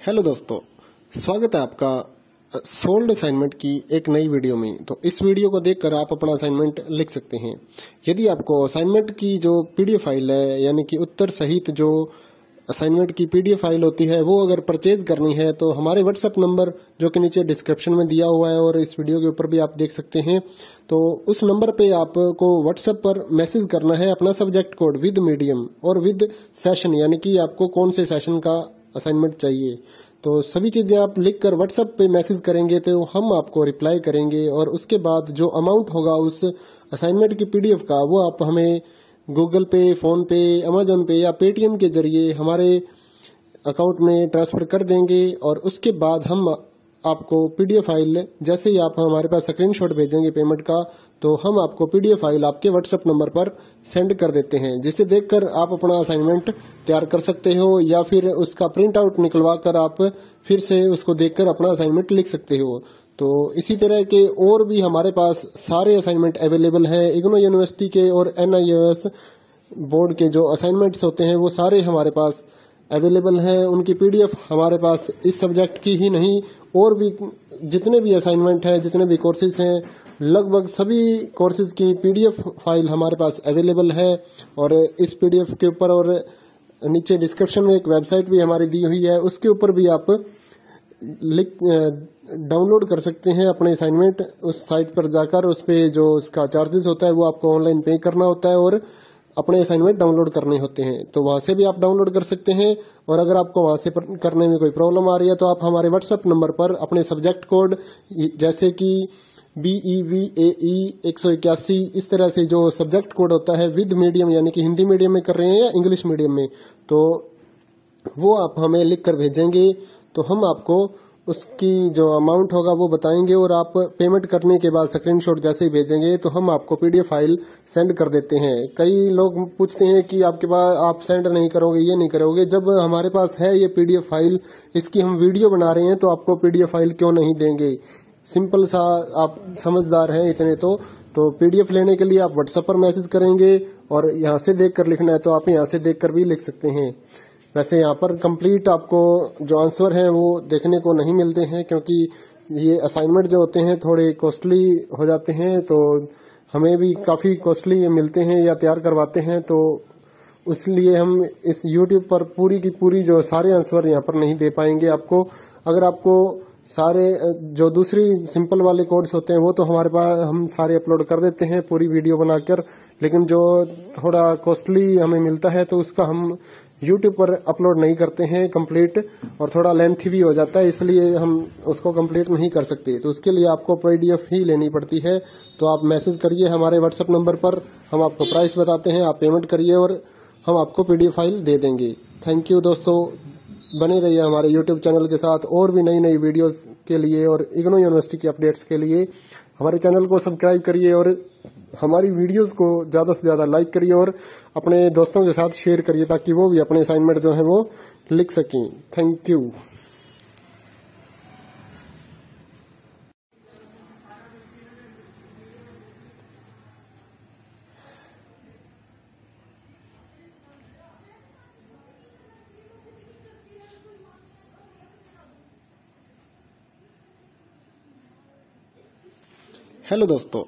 Hello दोस्तों, स्वागत है आपका सोल्ड असाइनमेंट की एक नई वीडियो में। तो इस वीडियो को देखकर आप अपना असाइनमेंट लिख सकते हैं। यदि आपको असाइनमेंट की जो पीडीएफ फाइल है, यानी कि उत्तर सहित जो असाइनमेंट की पीडीएफ फाइल होती है, वो अगर परचेज करनी है तो हमारे व्हाट्सएप नंबर जो कि नीचे डिस्क्रिप्शन में दिया हुआ है और इस वीडियो के ऊपर भी आप देख सकते हैं, तो उस नंबर पे आपको व्हाट्सएप पर मैसेज करना है अपना सब्जेक्ट कोड विद मीडियम और विद सेशन, यानी कि आपको कौन से सेशन का असाइनमेंट चाहिए। तो सभी चीजें आप लिखकर व्हाट्सएप पे मैसेज करेंगे तो हम आपको रिप्लाई करेंगे और उसके बाद जो अमाउंट होगा उस असाइनमेंट की पीडीएफ का, वो आप हमें गूगल पे, फोन पे, अमेजोन पे या पेटीएम के जरिए हमारे अकाउंट में ट्रांसफर कर देंगे। और उसके बाद हम आपको पीडीएफ फाइल, जैसे ही आप हमारे पास स्क्रीनशॉट भेजेंगे पेमेंट का, तो हम आपको पीडीएफ फाइल आपके व्हाट्सएप नंबर पर सेंड कर देते हैं, जिसे देखकर आप अपना असाइनमेंट तैयार कर सकते हो या फिर उसका प्रिंट आउट निकलवा कर आप फिर से उसको देखकर अपना असाइनमेंट लिख सकते हो। तो इसी तरह के और भी हमारे पास सारे असाइनमेंट अवेलेबल हैं। इग्नो यूनिवर्सिटी के और एनआईओएस बोर्ड के जो असाइनमेंट्स होते हैं वो सारे हमारे पास अवेलेबल हैं। उनकी पीडीएफ हमारे पास इस सब्जेक्ट की ही नहीं, और भी जितने भी असाइनमेंट हैं, जितने भी कोर्सेज हैं, लगभग सभी कोर्सेज की पीडीएफ फाइल हमारे पास अवेलेबल है। और इस पीडीएफ के ऊपर और नीचे डिस्क्रिप्शन में एक वेबसाइट भी हमारी दी हुई है, उसके ऊपर भी आप डाउनलोड कर सकते हैं अपने असाइनमेंट। उस साइट पर जाकर उस पे जो उसका चार्जेस होता है वो आपको ऑनलाइन पे करना होता है और अपने असाइनमेंट डाउनलोड करने होते हैं। तो वहां से भी आप डाउनलोड कर सकते हैं। और अगर आपको वहां से करने में कोई प्रॉब्लम आ रही है तो आप हमारे व्हाट्सएप नंबर पर अपने सब्जेक्ट कोड, जैसे कि BEVAE 181, इस तरह से जो सब्जेक्ट कोड होता है विद मीडियम, यानी कि हिंदी मीडियम में कर रहे हैं या इंग्लिश मीडियम में, तो वो आप हमें लिख कर भेजेंगे तो हम आपको उसकी जो अमाउंट होगा वो बताएंगे। और आप पेमेंट करने के बाद स्क्रीनशॉट जैसे ही भेजेंगे तो हम आपको पीडीएफ फाइल सेंड कर देते हैं। कई लोग पूछते हैं कि आपके पास आप सेंड नहीं करोगे, ये नहीं करोगे। जब हमारे पास है ये पीडीएफ फाइल, इसकी हम वीडियो बना रहे हैं, तो आपको पीडीएफ फाइल क्यों नहीं देंगे। सिंपल सा, आप समझदार हैं इतने तो पीडीएफ लेने के लिए आप व्हाट्सएप पर मैसेज करेंगे और यहाँ से देखकर लिखना है तो आप यहाँ से देखकर भी लिख सकते हैं। वैसे यहाँ पर कंप्लीट आपको जो आंसर है वो देखने को नहीं मिलते हैं, क्योंकि ये असाइनमेंट जो होते हैं थोड़े कॉस्टली हो जाते हैं, तो हमें भी काफी कॉस्टली मिलते हैं या तैयार करवाते हैं। तो इसलिए हम इस यूट्यूब पर पूरी की पूरी जो सारे आंसर यहाँ पर नहीं दे पाएंगे आपको। अगर आपको सारे जो दूसरी सिंपल वाले कोड्स होते हैं वो तो हमारे पास हम सारे अपलोड कर देते हैं पूरी वीडियो बनाकर, लेकिन जो थोड़ा कॉस्टली हमें मिलता है तो उसका हम यूट्यूब पर अपलोड नहीं करते हैं कंप्लीट, और थोड़ा लेंथी भी हो जाता है, इसलिए हम उसको कंप्लीट नहीं कर सकते। तो उसके लिए आपको पीडीएफ ही लेनी पड़ती है। तो आप मैसेज करिए हमारे व्हाट्सएप नंबर पर, हम आपको प्राइस बताते हैं, आप पेमेंट करिए और हम आपको पीडीएफ फाइल दे देंगे। थैंक यू दोस्तों, बने रहिए हमारे यूट्यूब चैनल के साथ और भी नई नई वीडियोस के लिए और इग्नो यूनिवर्सिटी की अपडेट्स के लिए हमारे चैनल को सब्सक्राइब करिए और हमारी वीडियोस को ज्यादा से ज्यादा लाइक करिए और अपने दोस्तों के साथ शेयर करिए, ताकि वो भी अपने असाइनमेंट जो है वो लिख सकें। Thank you. हेलो दोस्तों,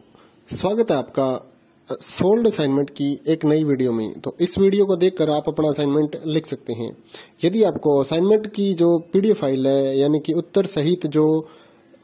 स्वागत है आपका सोल्ड असाइनमेंट की एक नई वीडियो में। तो इस वीडियो को देखकर आप अपना असाइनमेंट लिख सकते हैं। यदि आपको असाइनमेंट की जो पीडीएफ फाइल है, यानी कि उत्तर सहित जो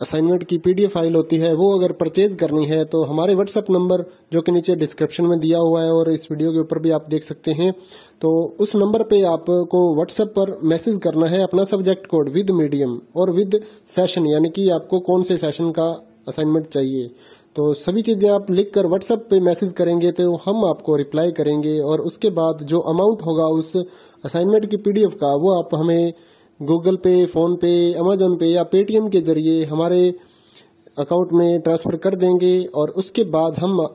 असाइनमेंट की पीडीएफ फाइल होती है, वो अगर परचेज करनी है तो हमारे व्हाट्सएप नंबर जो कि नीचे डिस्क्रिप्शन में दिया हुआ है और इस वीडियो के ऊपर भी आप देख सकते हैं, तो उस नंबर पे आपको व्हाट्सएप पर मैसेज करना है अपना सब्जेक्ट कोड विद मीडियम और विद सेशन, यानी कि आपको कौन से सेशन का असाइनमेंट चाहिए। तो सभी चीजें आप लिखकर व्हाट्सएप पे मैसेज करेंगे तो हम आपको रिप्लाई करेंगे और उसके बाद जो अमाउंट होगा उस असाइनमेंट की पीडीएफ का, वो आप हमें गूगल पे, फोन पे, अमेजोन पे या पेटीएम के जरिए हमारे अकाउंट में ट्रांसफर कर देंगे। और उसके बाद हम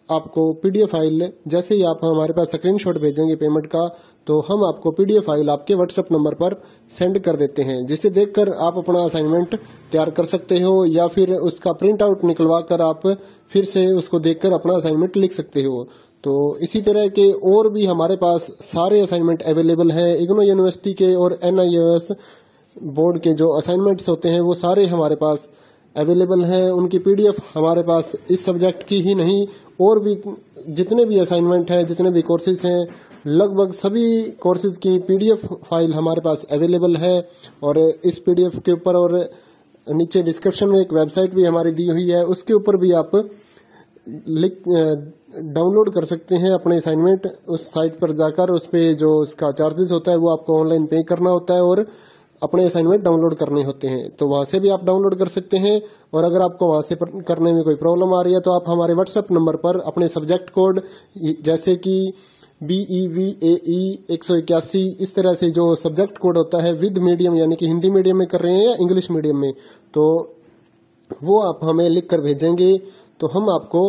आपको पीडीएफ फाइल, जैसे ही आप हमारे पास स्क्रीनशॉट भेजेंगे पेमेंट का, तो हम आपको पीडीएफ फाइल आपके व्हाट्सएप नंबर पर सेंड कर देते हैं, जिसे देखकर आप अपना असाइनमेंट तैयार कर सकते हो या फिर उसका प्रिंट आउट निकलवा कर आप फिर से उसको देखकर अपना असाइनमेंट लिख सकते हो। तो इसी तरह के और भी हमारे पास सारे असाइनमेंट अवेलेबल हैं। इग्नो यूनिवर्सिटी के और एनआईओएस बोर्ड के जो असाइनमेंट्स होते हैं वो सारे हमारे पास अवेलेबल हैं। उनकी पीडीएफ हमारे पास इस सब्जेक्ट की ही नहीं और भी जितने भी असाइनमेंट हैं, जितने भी कोर्सेज हैं, लगभग सभी कोर्सेज की पीडीएफ फाइल हमारे पास अवेलेबल है। और इस पीडीएफ के ऊपर और नीचे डिस्क्रिप्शन में एक वेबसाइट भी हमारी दी हुई है, उसके ऊपर भी आप डाउनलोड कर सकते हैं अपने असाइनमेंट। उस साइट पर जाकर उस पे जो उसका चार्जेस होता है वो आपको ऑनलाइन पे करना होता है और अपने असाइनमेंट डाउनलोड करने होते हैं। तो वहां से भी आप डाउनलोड कर सकते हैं। और अगर आपको वहां से करने में कोई प्रॉब्लम आ रही है तो आप हमारे व्हाट्सएप नंबर पर अपने सब्जेक्ट कोड जैसे कि BEVAE 181 इस तरह से जो सब्जेक्ट कोड होता है विद मीडियम यानी कि हिंदी मीडियम में कर रहे हैं या इंग्लिश मीडियम में, तो वो आप हमें लिख कर भेजेंगे तो हम आपको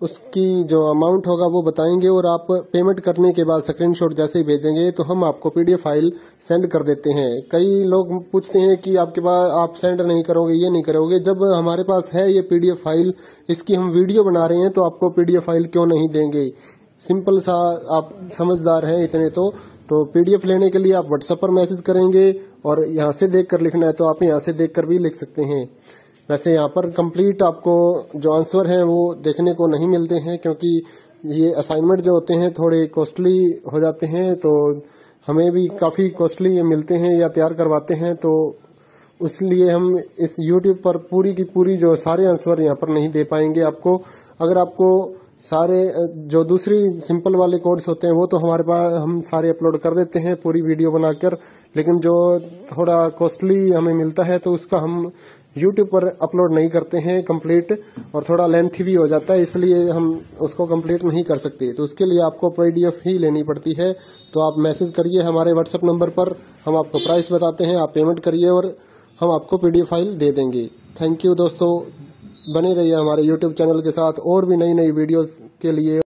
उसकी जो अमाउंट होगा वो बताएंगे और आप पेमेंट करने के बाद स्क्रीनशॉट जैसे ही भेजेंगे तो हम आपको पीडीएफ फाइल सेंड कर देते हैं। कई लोग पूछते हैं कि आपके पास आप सेंड नहीं करोगे, ये नहीं करोगे। जब हमारे पास है ये पीडीएफ फाइल, इसकी हम वीडियो बना रहे हैं तो आपको पीडीएफ फाइल क्यों नहीं देंगे। सिंपल सा, आप समझदार हैं इतने तो पीडीएफ लेने के लिए आप व्हाट्सएप पर मैसेज करेंगे और यहाँ से देखकर लिखना है तो आप यहाँ से देखकर भी लिख सकते हैं। वैसे यहाँ पर कंप्लीट आपको जो आंसर है वो देखने को नहीं मिलते हैं क्योंकि ये असाइनमेंट जो होते हैं थोड़े कॉस्टली हो जाते हैं, तो हमें भी काफी कॉस्टली मिलते हैं या तैयार करवाते हैं, तो इसलिए हम इस YouTube पर पूरी की पूरी जो सारे आंसर यहाँ पर नहीं दे पाएंगे आपको। अगर आपको सारे जो दूसरी सिंपल वाले कोड्स होते हैं वो तो हमारे पास हम सारे अपलोड कर देते हैं पूरी वीडियो बनाकर, लेकिन जो थोड़ा कॉस्टली हमें मिलता है तो उसका हम YouTube पर अपलोड नहीं करते हैं कंप्लीट, और थोड़ा लेंथी भी हो जाता है, इसलिए हम उसको कंप्लीट नहीं कर सकते। तो उसके लिए आपको पीडीएफ ही लेनी पड़ती है। तो आप मैसेज करिए हमारे व्हाट्सएप नंबर पर, हम आपको प्राइस बताते हैं, आप पेमेंट करिए और हम आपको पीडीएफ फाइल दे देंगे। थैंक यू दोस्तों, बने रहिए हमारे YouTube चैनल के साथ और भी नई नई वीडियोस के लिए।